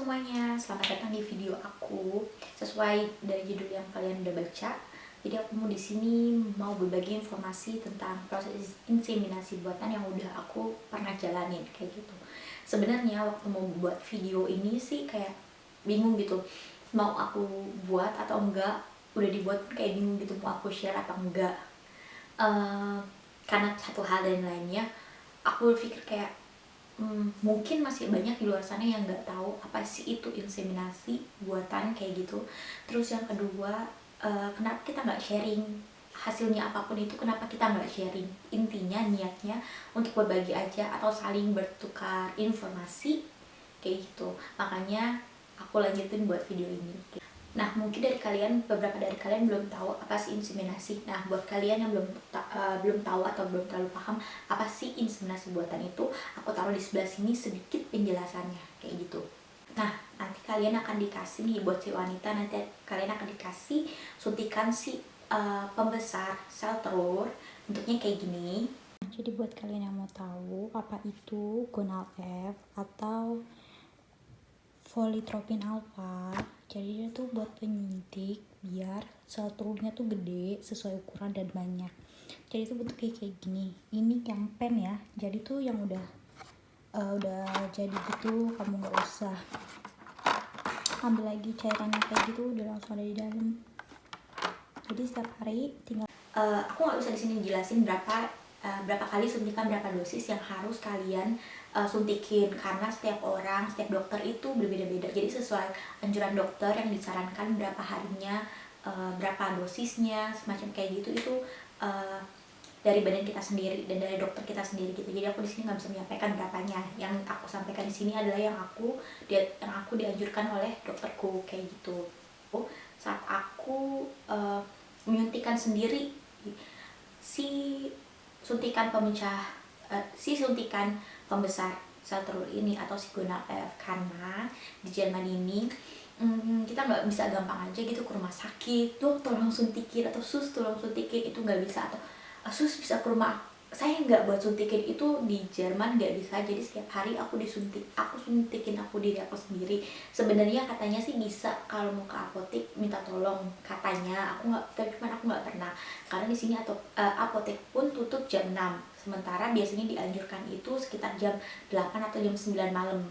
semuanya, selamat datang di video aku. Sesuai dari judul yang kalian udah baca, jadi aku mau di sini mau berbagi informasi tentang proses inseminasi buatan yang udah aku pernah jalanin kayak gitu. Sebenarnya waktu mau buat video ini sih kayak bingung gitu, mau aku buat atau enggak. Udah dibuat pun kayak bingung gitu, mau aku share atau enggak. Karena satu hal dan lainnya, aku berpikir kayak mungkin masih banyak di luar sana yang nggak tahu apa sih itu inseminasi buatan kayak gitu. Terus yang kedua, kenapa kita nggak sharing hasilnya apapun itu, kenapa kita nggak sharing? Intinya niatnya untuk berbagi aja atau saling bertukar informasi kayak gitu. Makanya aku lanjutin buat video ini. Nah, mungkin beberapa dari kalian belum tahu apa sih inseminasi. Nah, buat kalian yang belum tahu atau belum terlalu paham apa sih inseminasi buatan itu, aku taruh di sebelah sini sedikit penjelasannya kayak gitu. Nah, nanti kalian akan dikasih nih buat si wanita, nanti kalian akan dikasih suntikan si pembesar sel telur, bentuknya kayak gini. Jadi buat kalian yang mau tahu apa itu gonal F atau folitropin alfa, jadi dia tuh buat penyuntik biar sel telurnya tuh gede sesuai ukuran dan banyak. Jadi itu bentuknya kayak gini. Ini yang pen ya, jadi tuh yang udah jadi gitu, kamu nggak usah ambil lagi cairannya kayak gitu, udah langsung ada di dalam. Jadi setiap hari tinggal aku nggak bisa di sini jelasin berapa kali suntikan, berapa dosis yang harus kalian suntikin, karena setiap orang, setiap dokter itu berbeda-beda. Jadi sesuai anjuran dokter yang disarankan berapa harinya, berapa dosisnya, semacam kayak gitu, itu dari badan kita sendiri dan dari dokter kita sendiri gitu. Jadi aku di sini nggak bisa menyampaikan berapanya. Yang aku sampaikan di sini adalah yang aku dianjurkan oleh dokterku kayak gitu. Saat aku menyuntikkan sendiri si suntikan pembesar sel telur ini atau si gonal F, karena di Jerman ini kita nggak bisa gampang aja gitu ke rumah sakit, tuh tolong suntikin, atau sus tolong suntikin, itu nggak bisa. Atau sus bisa ke rumah saya nggak buat suntikin, itu di Jerman nggak bisa. Jadi setiap hari aku suntikin diri aku sendiri. Sebenarnya katanya sih bisa kalau mau ke apotek minta tolong, katanya. Tapi aku nggak pernah, karena di sini apotek pun tutup jam 6, sementara biasanya dianjurkan itu sekitar jam 8 atau jam 9 malam.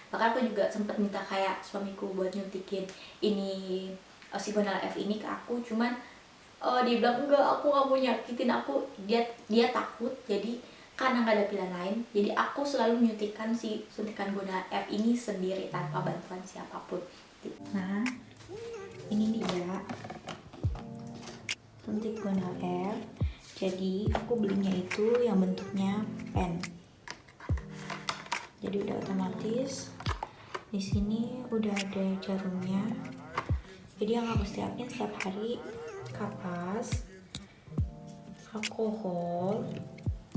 Bahkan aku juga sempat minta kayak suamiku buat nyuntikin ini si gonal F ini ke aku, cuman dia bilang enggak, aku nggak mau nyakitin aku. Dia takut. Jadi karena nggak ada pilihan lain, jadi aku selalu menyuntikkan si suntikan gonal F ini sendiri tanpa bantuan siapapun. Nah, ini dia suntik gonal F. Jadi aku belinya itu yang bentuknya pen. Jadi udah otomatis di sini udah ada jarumnya. Jadi yang aku siapin setiap hari kapas, alkohol.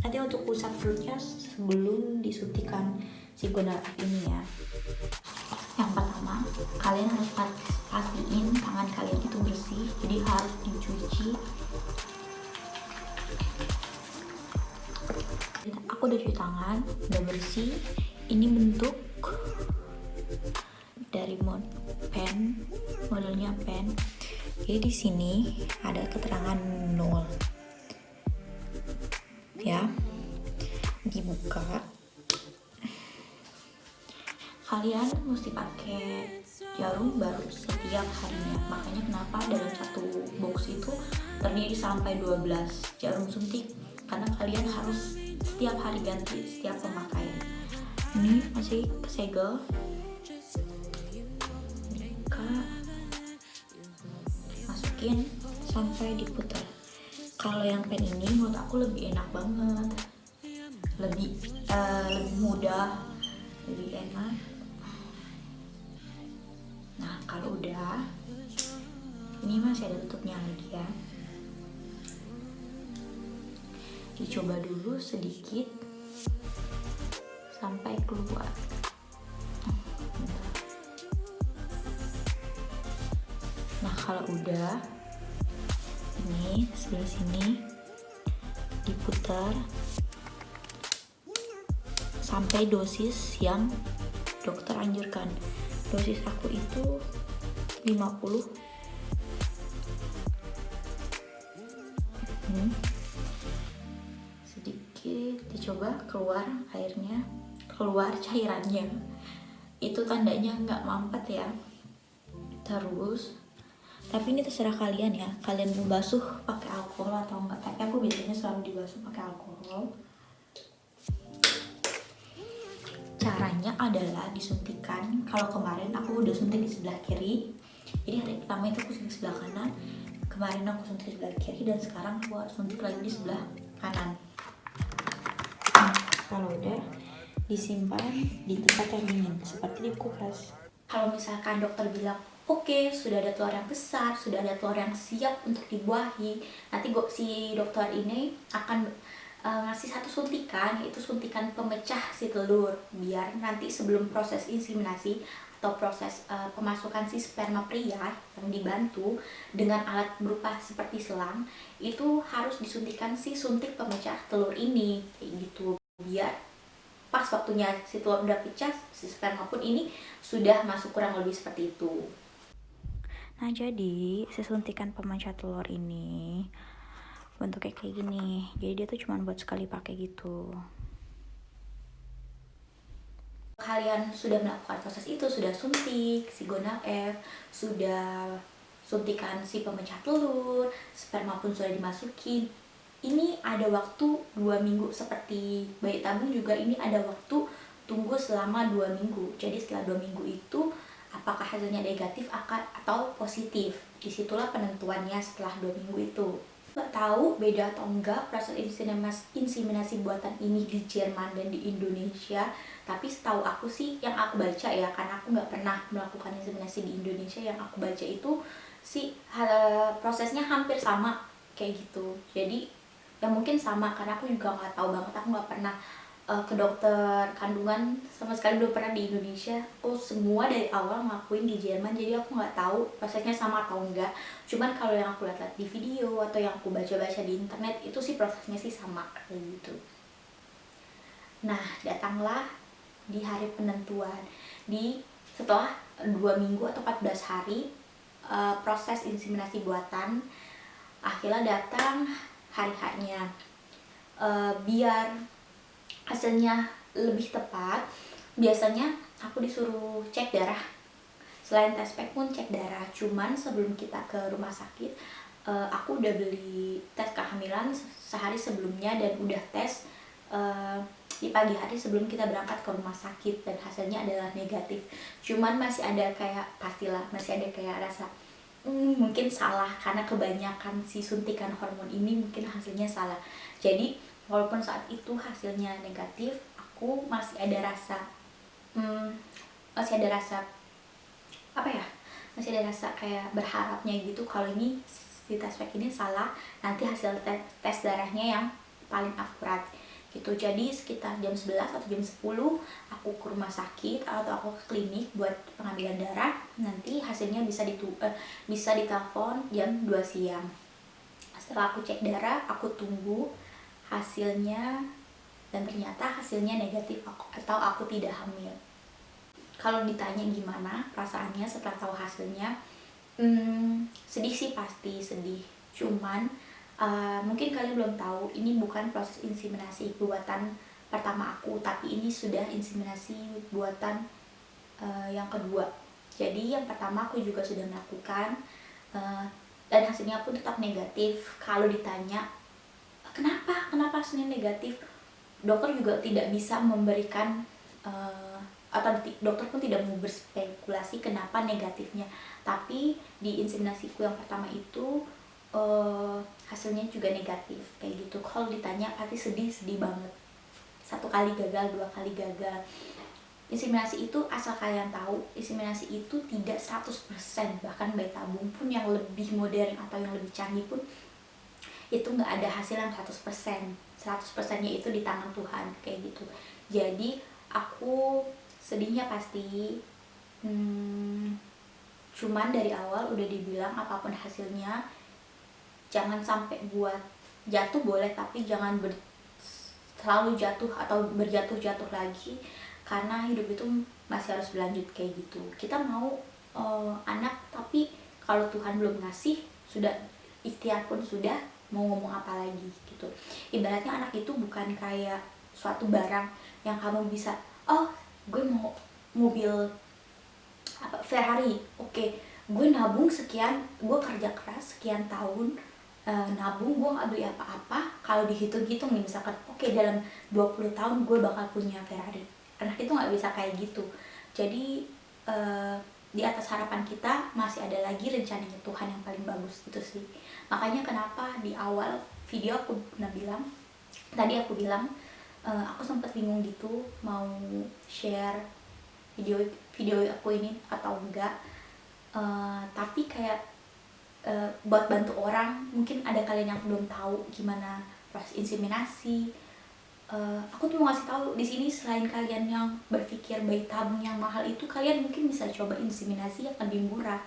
Nanti untuk usap perutnya sebelum disuntikan si gonal ini ya. Yang pertama, kalian harus pastiin tangan kalian itu bersih, jadi harus dicuci. Aku udah cuci tangan, udah bersih. Ini bentuk dari modelnya pen. Jadi di sini ada keterangan 0 ya. Dibuka, kalian mesti pakai jarum baru setiap harinya. Makanya kenapa dalam satu box itu terdiri sampai 12 jarum suntik, karena kalian harus setiap hari ganti setiap pemakaian. Ini masih kesegel, masukin sampai diputar. Kalau yang pen ini menurut aku lebih enak banget, lebih mudah, lebih enak. Nah, kalau udah, ini masih ada tutupnya lagi ya. Dicoba dulu sedikit sampai keluar. Nah, kalau udah, ini sebelah sini diputar sampai dosis yang dokter anjurkan. Dosis aku itu 50. Sedikit dicoba, keluar airnya, keluar cairannya. Itu tandanya nggak mampet ya. Terus, tapi ini terserah kalian ya, kalian mau basuh pakai alkohol atau enggak. Tapi aku biasanya selalu dibasuh pakai alkohol. Caranya adalah disuntikan. Kalau kemarin aku udah suntik di sebelah kiri, jadi hari pertama itu aku suntik sebelah kanan, kemarin aku suntik di sebelah kiri, dan sekarang aku suntik lagi di sebelah kanan. Kalau udah, disimpan di tempat yang dingin seperti di kulkas. Kalau misalkan dokter bilang oke, sudah ada telur yang besar, sudah ada telur yang siap untuk dibuahi, nanti si dokter ini akan ngasih satu suntikan, yaitu suntikan pemecah si telur, biar nanti sebelum proses inseminasi atau proses pemasukan si sperma pria yang dibantu dengan alat berupa seperti selang, itu harus disuntikan si suntik pemecah telur ini, kayak gitu, biar pas waktunya si telur udah pecah, si sperma pun ini sudah masuk, kurang lebih seperti itu. Nah, jadi si suntikan pemecah telur ini bentuknya kayak gini. Jadi dia tuh cuma buat sekali pakai gitu. Kalian sudah melakukan proses itu, sudah suntik si gonal F, sudah suntikan si pemecah telur, sperma pun sudah dimasukin. Ini ada waktu 2 minggu, seperti bayi tabung juga ini ada waktu tunggu selama 2 minggu. Jadi setelah 2 minggu itu apakah hasilnya negatif atau positif. Disitulah penentuannya setelah 2 minggu itu. Nggak tahu beda atau enggak proses inseminasi buatan ini di Jerman dan di Indonesia, tapi setahu aku sih, yang aku baca ya, karena aku nggak pernah melakukan inseminasi di Indonesia, yang aku baca itu sih prosesnya hampir sama kayak gitu. Jadi ya mungkin sama, karena aku juga nggak tahu banget, aku nggak pernah ke dokter kandungan sama sekali, belum pernah di Indonesia. Aku semua dari awal ngelakuin di Jerman, jadi aku nggak tahu prosesnya sama atau enggak. Cuman kalau yang aku lihat di video atau yang aku baca-baca di internet, itu sih prosesnya sih sama kayak gitu. Nah, datanglah di hari penentuan, setelah 2 minggu atau 14 hari proses inseminasi buatan, akhirnya datang hari-harinya. Biar hasilnya lebih tepat, biasanya aku disuruh cek darah. Selain tes pack pun cek darah. Cuman sebelum kita ke rumah sakit, aku udah beli tes kehamilan sehari sebelumnya dan udah tes di pagi hari sebelum kita berangkat ke rumah sakit, dan hasilnya adalah negatif. Cuman masih ada kayak, pastilah masih ada kayak rasa mungkin salah, karena kebanyakan si suntikan hormon ini mungkin hasilnya salah. Jadi walaupun saat itu hasilnya negatif, aku masih ada rasa apa ya, masih ada rasa kayak berharapnya gitu, kalau ini si tes pack ini salah, nanti hasil tes darahnya yang paling akurat gitu. Jadi sekitar jam 11 atau jam 10 aku ke rumah sakit atau aku ke klinik buat pengambilan darah. Nanti hasilnya bisa ditelepon jam 2 siang. Setelah aku cek darah, aku tunggu hasilnya, dan ternyata hasilnya negatif atau aku tidak hamil. Kalau ditanya gimana perasaannya setelah tahu hasilnya, sedih sih, pasti sedih. Cuman mungkin kalian belum tahu, ini bukan proses inseminasi buatan pertama aku, tapi ini sudah inseminasi buatan yang kedua. Jadi yang pertama aku juga sudah melakukan dan hasilnya pun tetap negatif. Kalau ditanya kenapa hasilnya negatif, dokter juga tidak bisa memberikan atau dokter pun tidak mau berspekulasi kenapa negatifnya. Tapi di inseminasiku yang pertama itu hasilnya juga negatif kayak gitu. Kalau ditanya pasti sedih banget. 1 kali gagal, 2 kali gagal. Inseminasi itu, asal kalian tahu, inseminasi itu tidak 100%. Bahkan bayi tabung pun yang lebih modern atau yang lebih canggih pun itu nggak ada hasil yang 100%. 100%-nya itu di tangan Tuhan kayak gitu. Jadi aku sedihnya pasti. Cuman dari awal udah dibilang apapun hasilnya, jangan sampai buat jatuh boleh, tapi jangan selalu jatuh atau berjatuh-jatuh lagi. karena hidup itu masih harus berlanjut kayak gitu. Kita mau anak, tapi kalau Tuhan belum ngasih, sudah ikhtiar pun sudah, mau ngomong apa lagi gitu. Ibaratnya anak itu bukan kayak suatu barang yang kamu bisa, oh gue mau mobil apa Ferrari, oke, gue nabung sekian, gue kerja keras sekian tahun, nabung, gue nggak beli apa-apa, kalau dihitung-hitung nih misalkan oke, dalam 20 tahun gue bakal punya Ferrari. Anak itu nggak bisa kayak gitu. Jadi di atas harapan kita masih ada lagi rencananya Tuhan yang paling bagus gitu sih. Makanya kenapa di awal video aku pernah bilang, tadi aku bilang aku sempat bingung gitu mau share video video aku ini atau enggak. Tapi kayak buat bantu orang, mungkin ada kalian yang belum tahu gimana proses inseminasi. Aku tuh mau ngasih tahu di sini, selain kalian yang berpikir bayi tabung yang mahal itu, kalian mungkin bisa coba inseminasi yang lebih murah.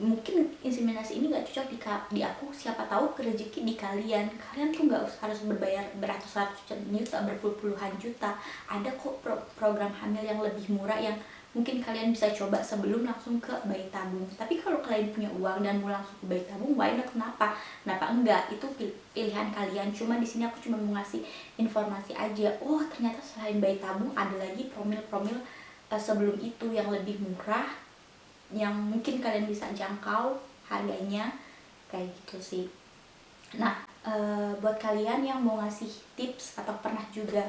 Mungkin inseminasi ini nggak cocok di aku, siapa tahu rezeki di kalian. Kalian tuh nggak harus berbayar beratus-ratus juta, berpuluh-puluhan juta. Ada kok program hamil yang lebih murah yang mungkin kalian bisa coba sebelum langsung ke bayi tabung. Tapi kalau kalian punya uang dan mau langsung ke bayi tabung, why not? Kenapa enggak? Itu pilihan kalian. Cuma di sini aku cuma mau ngasih informasi aja. Oh ternyata selain bayi tabung ada lagi promil-promil sebelum itu yang lebih murah, yang mungkin kalian bisa jangkau harganya kayak gitu sih. Nah, buat kalian yang mau ngasih tips atau pernah juga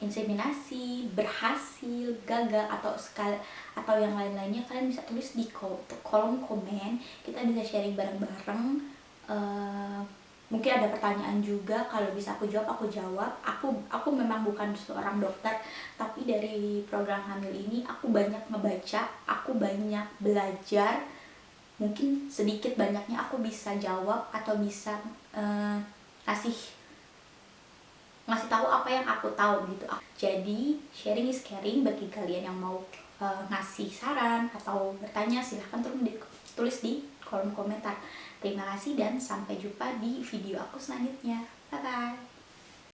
inseminasi, berhasil, gagal, atau yang lain-lainnya, kalian bisa tulis di kolom komen. Kita bisa sharing bareng-bareng. Mungkin ada pertanyaan juga, kalau bisa aku jawab, aku jawab. Aku memang bukan seorang dokter, tapi dari program hamil ini aku banyak ngebaca, aku banyak belajar. Mungkin sedikit banyaknya aku bisa jawab atau bisa ngasih tahu apa yang aku tahu gitu. Jadi sharing is caring. Bagi kalian yang mau ngasih saran atau bertanya, silahkan tulis di kolom komentar. Terima kasih dan sampai jumpa di video aku selanjutnya. Bye bye.